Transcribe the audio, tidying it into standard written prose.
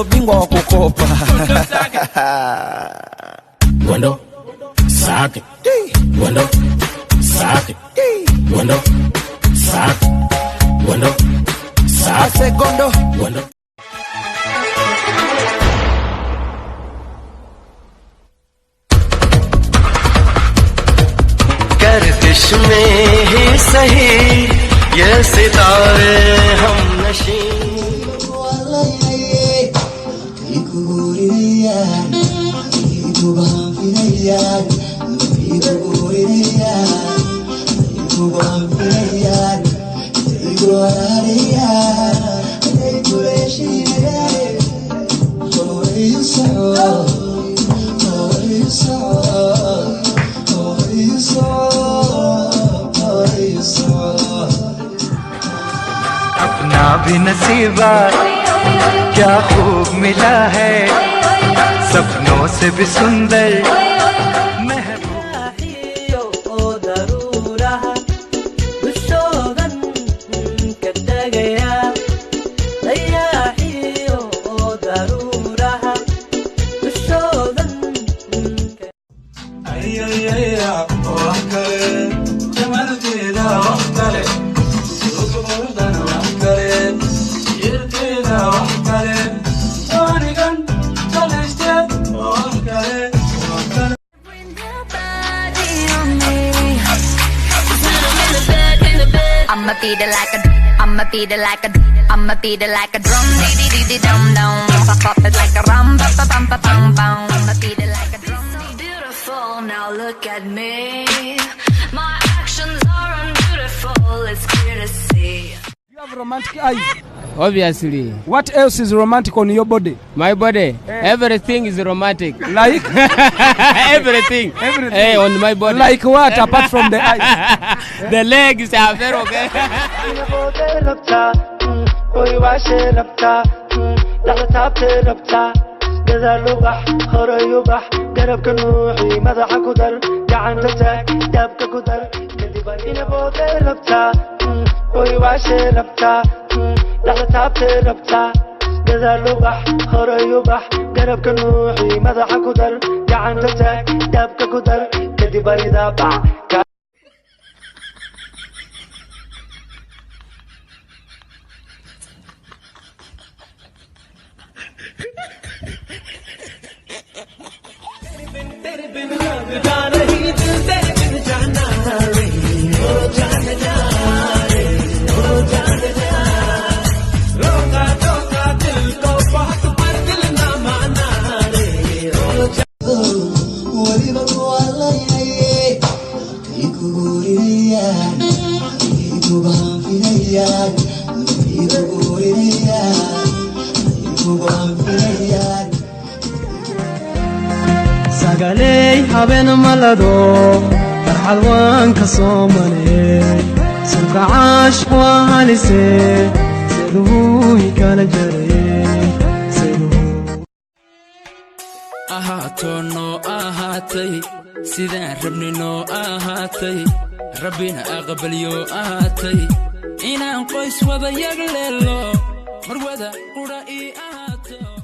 ndo bingwa wa kukopa. Gondo, sake. Gondo, sake. Gondo, sake. Gondo, sake. Gondo, gondo. गर्दिश में ही सही ये सितारे हम नशी अपना भी नसीबा क्या खूब मिला है सपनों से भी सुंदर I'ma beat it like a, I'ma beat it like a, I'ma beat it like a drum, dee dee dee dee dum dum. Pop it like a rum, ba ba bum ba bum bum. I'ma beat it like a drum. So beautiful, now look at me. My actions are unbeautiful, it's clear to see. You have romantic eyes. Obviously. What else is romantic on your body? My body? Everything is romantic. Like? Everything. Everything. Hey, on my body. Like what apart from the eyes? The legs are very okay. لحظة تعبت ربطة جذر لبح خرا يبح قرب كنوحي مدح كدر قعن تتك دبك كدر كدي بريدة بع ساقالي حابين ملدو فرحال وانك صومني سنك عاش وهالسي سيدوهي كان جري سيدوهي أهاتونو أهاتي سيدان ربني نو أهاتي ربنا أقبل يو أهاتي إنا نقويس وضا يقللو مرودا قرائي أهاتو